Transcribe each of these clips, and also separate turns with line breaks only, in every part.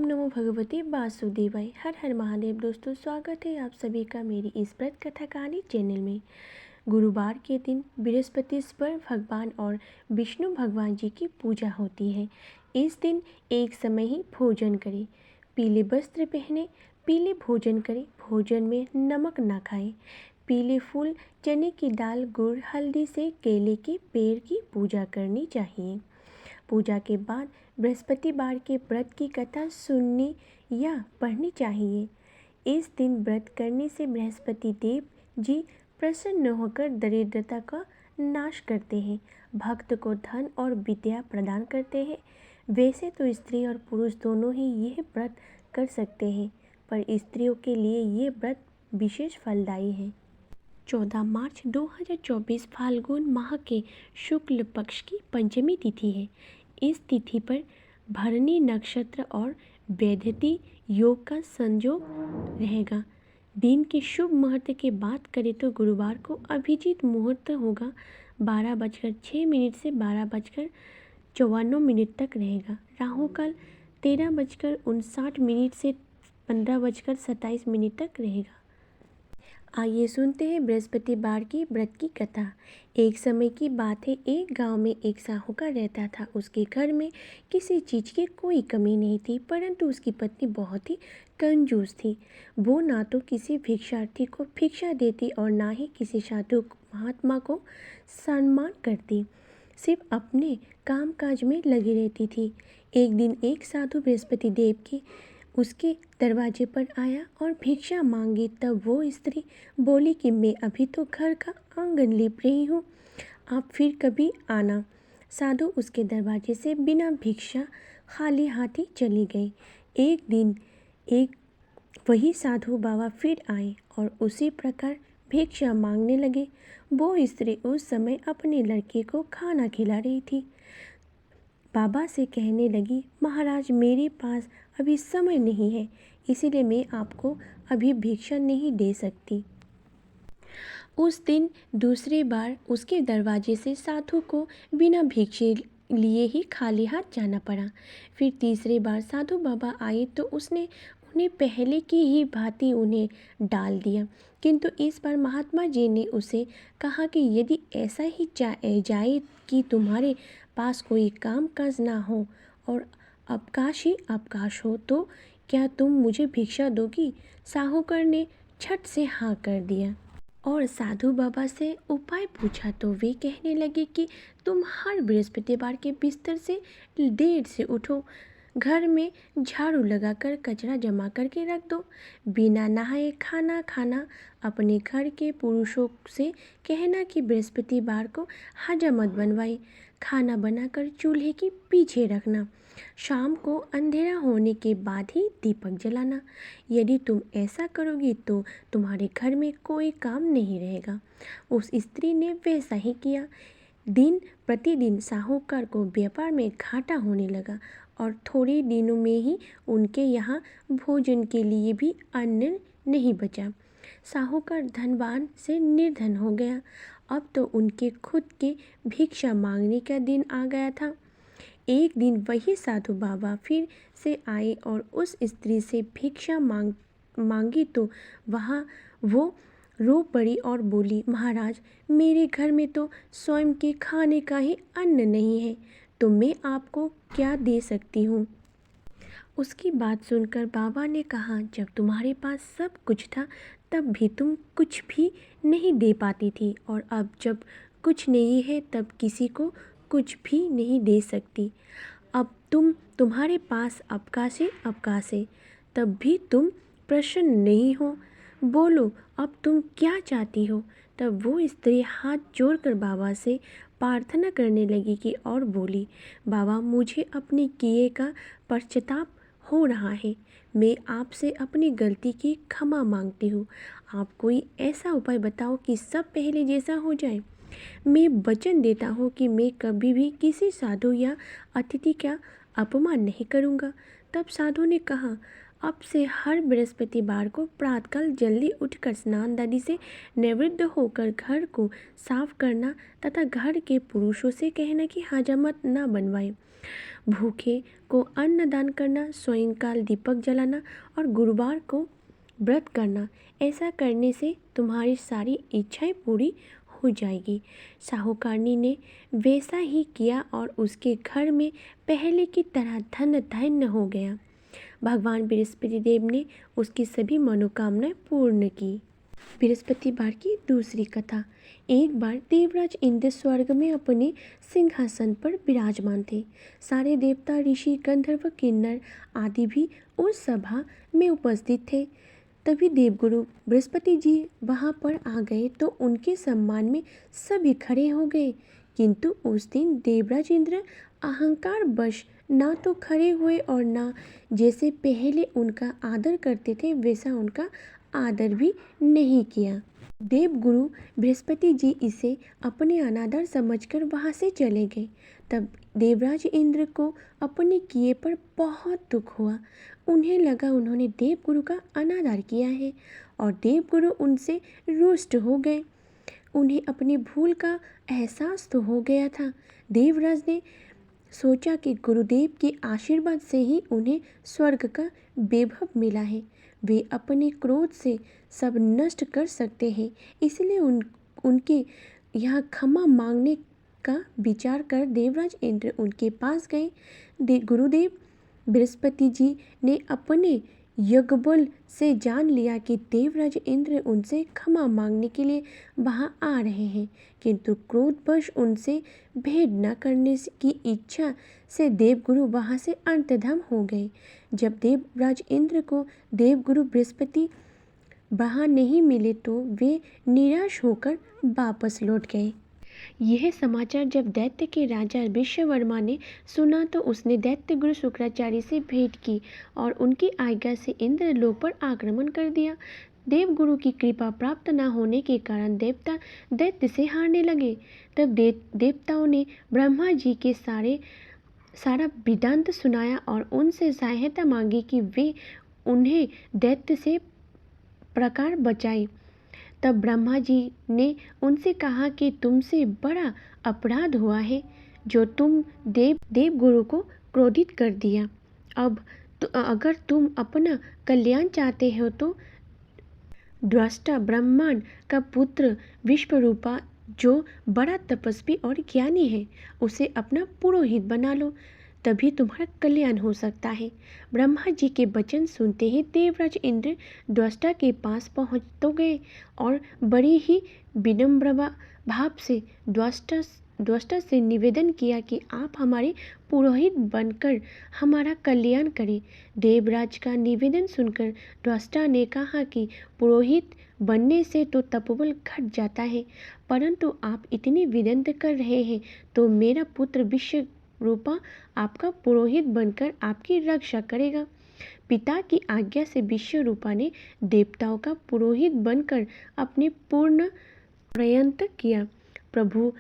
नमो भगवते वासुदेवाय। हर हर महादेव। दोस्तों, स्वागत है आप सभी का मेरी इस व्रत कथा कहानी चैनल में। गुरुवार के दिन बृहस्पतिश्वर भगवान और विष्णु भगवान जी की पूजा होती है। इस दिन एक समय ही भोजन करें, पीले वस्त्र पहने, पीले भोजन करें, भोजन में नमक ना खाएं, पीले फूल, चने की दाल, गुड़, हल्दी से केले के पेड़ की पूजा करनी चाहिए। पूजा के बाद बृहस्पतिवार के व्रत की कथा सुननी या पढ़नी चाहिए। इस दिन व्रत करने से बृहस्पति देव जी प्रसन्न होकर दरिद्रता का नाश करते हैं, भक्त को धन और विद्या प्रदान करते हैं। वैसे तो स्त्री और पुरुष दोनों ही यह व्रत कर सकते हैं, पर स्त्रियों के लिए ये व्रत विशेष फलदायी है। 14 मार्च 2024 फाल्गुन माह के शुक्ल पक्ष की पंचमी तिथि है। इस तिथि पर भरणी नक्षत्र और वैधती योग का संयोग रहेगा। दिन के शुभ मुहूर्त की बात करें तो गुरुवार को अभिजीत मुहूर्त होगा, 12:06 से 12:54 तक रहेगा। राहु काल 13:59 से 15:27 तक रहेगा। आइए सुनते हैं बृहस्पतिवार की व्रत की कथा। एक समय की बात है, एक गांव में एक साहूकार रहता था। उसके घर में किसी चीज़ की कोई कमी नहीं थी, परंतु उसकी पत्नी बहुत ही कंजूस थी। वो ना तो किसी भिक्षार्थी को भिक्षा देती और ना ही किसी साधु महात्मा को सम्मान करती, सिर्फ अपने कामकाज में लगी रहती थी। एक दिन एक साधु बृहस्पति देव की उसके दरवाजे पर आया और भिक्षा मांगी। तब वो स्त्री बोली कि मैं अभी तो घर का आंगन लीप रही हूँ, आप फिर कभी आना। साधु उसके दरवाजे से बिना भिक्षा खाली हाथी चली गई। एक दिन एक वही साधु बाबा फिर आए और उसी प्रकार भिक्षा मांगने लगे। वो स्त्री उस समय अपने लड़के को खाना खिला रही थी। बाबा से कहने लगी, महाराज मेरे पास अभी समय नहीं है, इसीलिए मैं आपको अभी भिक्षा नहीं दे सकती। उस दिन दूसरी बार उसके दरवाजे से साधु को बिना भिक्षे लिए ही खाली हाथ जाना पड़ा। फिर तीसरी बार साधु बाबा आए तो उसने उन्हें पहले की ही भांति उन्हें डाल दिया, किंतु इस बार महात्मा जी ने उसे कहा कि यदि ऐसा ही जाए कि तुम्हारे पास कोई काम काज ना हो और अवकाश ही अवकाश हो, तो क्या तुम मुझे भिक्षा दोगी? साहूकार ने झट से हाँ कर दिया और साधु बाबा से उपाय पूछा तो वे कहने लगे कि तुम हर बृहस्पतिवार के बिस्तर से देर से उठो, घर में झाड़ू लगाकर कचरा जमा करके रख दो, बिना नहाए खाना खाना, अपने घर के पुरुषों से कहना कि बृहस्पतिवार को हजामत बनवाई, खाना बनाकर चूल्हे के पीछे रखना, शाम को अंधेरा होने के बाद ही दीपक जलाना। यदि तुम ऐसा करोगी तो तुम्हारे घर में कोई काम नहीं रहेगा। उस स्त्री ने वैसा ही किया। दिन प्रतिदिन साहूकार को व्यापार में घाटा होने लगा और थोड़े दिनों में ही उनके यहाँ भोजन के लिए भी अन्न नहीं बचा। साहूकार धनवान से निर्धन हो गया। अब तो उनके खुद के भिक्षा मांगने का दिन आ गया था। एक दिन वही साधु बाबा फिर से आए और उस स्त्री से भिक्षा मांगी तो वहाँ वो रो पड़ी और बोली, महाराज मेरे घर में तो स्वयं के खाने का ही अन्न नहीं है, तो मैं आपको क्या दे सकती हूँ। उसकी बात सुनकर बाबा ने कहा, जब तुम्हारे पास सब कुछ था तब भी तुम कुछ भी नहीं दे पाती थी, और अब जब कुछ नहीं है तब किसी को कुछ भी नहीं दे सकती। अब तुम्हारे पास अवकाश है, तब भी तुम प्रसन्न नहीं हो। बोलो अब तुम क्या चाहती हो। तब वो स्त्री हाथ जोड़कर बाबा से प्रार्थना करने लगी कि और बोली, बाबा मुझे अपने किए का पश्चाताप हो रहा है, मैं आपसे अपनी गलती की क्षमा मांगती हूँ। आप कोई ऐसा उपाय बताओ कि सब पहले जैसा हो जाए। मैं वचन देता हूँ कि मैं कभी भी किसी साधु या अतिथि का अपमान नहीं करूँगा। तब साधु ने कहा, अब से हर बृहस्पतिवार को प्रातःकाल जल्दी उठकर स्नान दादी से निवृत्त होकर घर को साफ करना तथा घर के पुरुषों से कहना कि हजामत न बनवाएं। भूखे को अन्न दान करना, सायंकाल दीपक जलाना और गुरुवार को व्रत करना। ऐसा करने से तुम्हारी सारी इच्छाएं पूरी हो जाएगी। साहूकारनी ने वैसा ही किया और उसके घर में पहले की तरह धन धान्य हो गया। भगवान बृहस्पति देव ने उसकी सभी मनोकामनाएं पूर्ण की। बृहस्पतिवार की दूसरी कथा। एक बार देवराज इंद्र स्वर्ग में अपने सिंहासन पर विराजमान थे। सारे देवता, ऋषि, गंधर्व, किन्नर आदि भी उस सभा में उपस्थित थे। तभी देवगुरु बृहस्पति जी वहाँ पर आ गए तो उनके सम्मान में सभी खड़े हो गए। किंतु उस दिन देवराज इंद्र अहंकार वश ना तो खड़े हुए और ना जैसे पहले उनका आदर करते थे वैसा उनका आदर भी नहीं किया। देवगुरु बृहस्पति जी इसे अपने अनादर समझकर वहाँ से चले गए। तब देवराज इंद्र को अपने किए पर बहुत दुख हुआ। उन्हें लगा उन्होंने देवगुरु का अनादर किया है और देवगुरु उनसे रुष्ट हो गए। उन्हें अपनी भूल का एहसास तो हो गया था। देवराज ने सोचा कि गुरुदेव के आशीर्वाद से ही उन्हें स्वर्ग का वैभव मिला है। वे अपने क्रोध से सब नष्ट कर सकते हैं, इसलिए उनके यहाँ क्षमा मांगने का विचार कर देवराज इंद्र उनके पास गए। गुरुदेव बृहस्पति जी ने अपने यज्ञबल से जान लिया कि देवराज इंद्र उनसे क्षमा मांगने के लिए वहाँ आ रहे हैं, किंतु क्रोधवश उनसे भेद न करने की इच्छा से देवगुरु वहाँ से अंतर्धान हो गए। जब देवराज इंद्र को देवगुरु बृहस्पति वहाँ नहीं मिले तो वे निराश होकर वापस लौट गए। यह समाचार जब दैत्य के राजा विश्ववर्मा ने सुना तो उसने दैत्य गुरु शुक्राचार्य से भेंट की और उनकी आज्ञा से इंद्रलोक पर आक्रमण कर दिया। देवगुरु की कृपा प्राप्त न होने के कारण देवता दैत्य से हारने लगे। तब देवताओं ने ब्रह्मा जी के सारा वेदांत सुनाया और उनसे सहायता मांगी कि वे उन्हें दैत्य से प्रकार बचाए। तब ब्रह्मा जी ने उनसे कहा कि तुमसे बड़ा अपराध हुआ है जो तुम देवगुरु को क्रोधित कर दिया। अब अगर तुम अपना कल्याण चाहते हो तो द्रष्टा ब्रह्मांड का पुत्र विश्वरूपा जो बड़ा तपस्वी और ज्ञानी है उसे अपना पुरोहित बना लो, तभी तुम्हारा कल्याण हो सकता है। ब्रह्मा जी के वचन सुनते ही देवराज इंद्र द्रष्टा के पास पहुँच तो गए और बड़ी ही विनम्र भाव से द्रष्टा से निवेदन किया कि आप हमारे पुरोहित बनकर हमारा कल्याण करें। देवराज का निवेदन सुनकर द्रष्टा ने कहा कि पुरोहित बनने से तो तपोबल घट जाता है, परंतु आप इतनी विनम्र कर रहे हैं तो मेरा पुत्र विश्वरूपा आपका पुरोहित बनकर आपकी रक्षा करेगा। पिता की आज्ञा से विश्वरूपा ने देवताओं का पुरोहित बनकर अपने पूर्ण प्रयत्न किया। प्रभु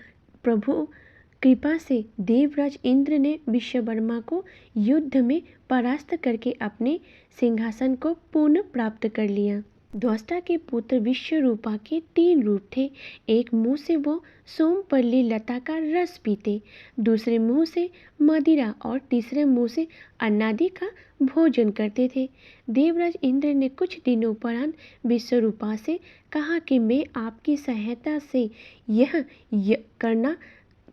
कृपा से देवराज इंद्र ने विश्ववर्मा को युद्ध में परास्त करके अपने सिंहासन को पुनः प्राप्त कर लिया। द्रष्टा के पुत्र विश्वरूपा के 3 रूप थे। एक मुंह से वो सोमपल्ली लता का रस पीते, दूसरे मुंह से मदिरा और तीसरे मुंह से अन्नादि का भोजन करते थे। देवराज इंद्र ने कुछ दिनों उपरांत विश्वरूपा से कहा कि मैं आपकी सहायता से यह करना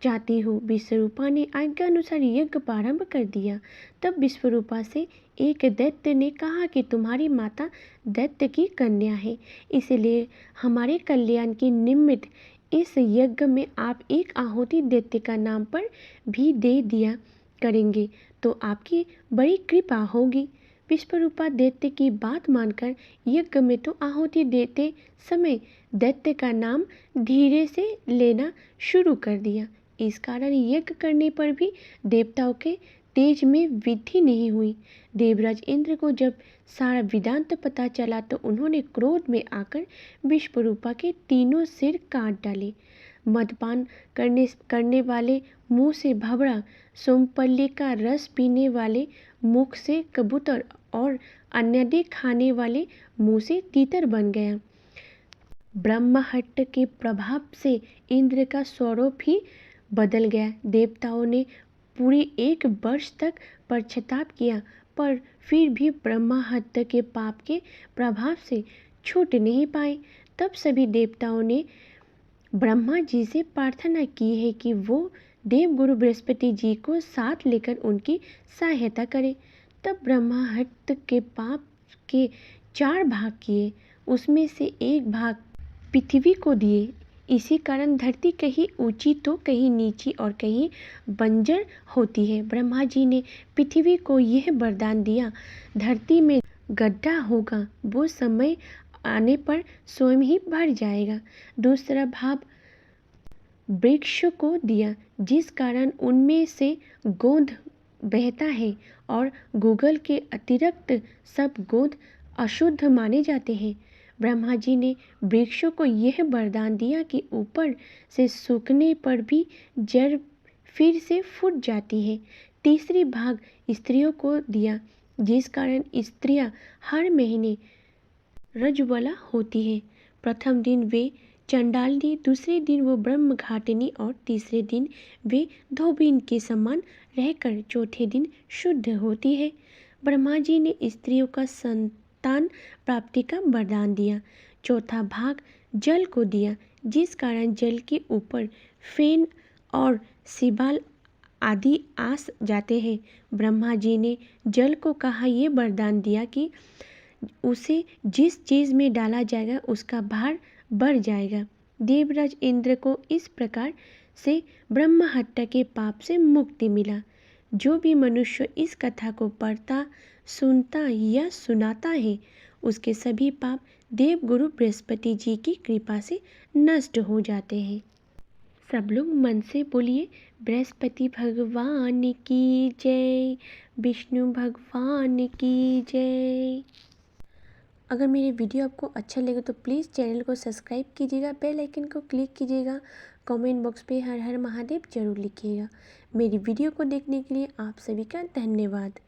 चाहती हूँ। विश्वरूपा ने आज्ञा अनुसार यज्ञ प्रारंभ कर दिया। तब विश्वरूपा से एक दैत्य ने कहा कि तुम्हारी माता दैत्य की कन्या है, इसलिए हमारे कल्याण के निमित्त इस यज्ञ में आप एक आहुति दैत्य का नाम पर भी दे दिया करेंगे तो आपकी बड़ी कृपा होगी। विश्वरूपा दैत्य की बात मानकर यज्ञ में तो आहुति देते समय दैत्य का नाम धीरे से लेना शुरू कर दिया। इस कारण यज्ञ करने पर भी देवताओं के तेज में वृद्धि नहीं हुई। देवराज इंद्र को जब सारा वेदांत पता चला तो उन्होंने क्रोध में आकर विश्वरूपा के 3 सिर काट डाले। मदपान करने वाले मुंह से भंवरा, सोमपल्ली का रस पीने वाले मुख से कबूतर और अन्नादि खाने वाले मुंह से तीतर बन गया। ब्रह्महट्ट के प्रभाव से इंद्र का स्वरूप ही बदल गया। देवताओं ने पूरे 1 वर्ष तक पश्चाताप किया, पर फिर भी ब्रह्मा हत्या के पाप के प्रभाव से छूट नहीं पाए। तब सभी देवताओं ने ब्रह्मा जी से प्रार्थना की है कि वो देवगुरु बृहस्पति जी को साथ लेकर उनकी सहायता करें। तब ब्रह्मा हत्या के पाप के 4 भाग किए, उसमें से 1 भाग पृथ्वी को दिए। इसी कारण धरती कहीं ऊंची तो कहीं नीची और कहीं बंजर होती है। ब्रह्मा जी ने पृथ्वी को यह वरदान दिया, धरती में गड्ढा होगा, वो समय आने पर स्वयं ही भर जाएगा। दूसरा भाग वृक्ष को दिया, जिस कारण उनमें से गोंद बहता है और गूगल के अतिरिक्त सब गोंद अशुद्ध माने जाते हैं। ब्रह्मा जी ने वृक्षों को यह वरदान दिया कि ऊपर से सूखने पर भी जड़ फिर से फूट जाती है। तीसरी भाग स्त्रियों को दिया, जिस कारण स्त्रियां हर महीने रजस्वला होती है। प्रथम दिन वे चंडालिनी, दूसरे दिन वो ब्रह्मघाटिनी और तीसरे दिन वे धोबिन के समान रहकर चौथे दिन शुद्ध होती है। ब्रह्मा जी ने स्त्रियों का संतान प्राप्ति का वरदान दिया। चौथा भाग जल को दिया, जिस कारण जल के ऊपर फेन और सिबाल आदि आ जाते हैं। ब्रह्मा जी ने जल को कहा यह वरदान दिया कि उसे जिस चीज़ में डाला जाएगा उसका भार बढ़ जाएगा। देवराज इंद्र को इस प्रकार से ब्रह्म हत्या के पाप से मुक्ति मिला। जो भी मनुष्य इस कथा को पढ़ता, सुनता या सुनाता है, उसके सभी पाप देवगुरु बृहस्पति जी की कृपा से नष्ट हो जाते हैं। सब लोग मन से बोलिए, बृहस्पति भगवान की जय, विष्णु भगवान की जय। अगर मेरी वीडियो आपको अच्छा लगे तो प्लीज़ चैनल को सब्सक्राइब कीजिएगा, बेल आइकन को क्लिक कीजिएगा, कमेंट बॉक्स पे हर हर महादेव जरूर लिखिएगा। मेरी वीडियो को देखने के लिए आप सभी का धन्यवाद।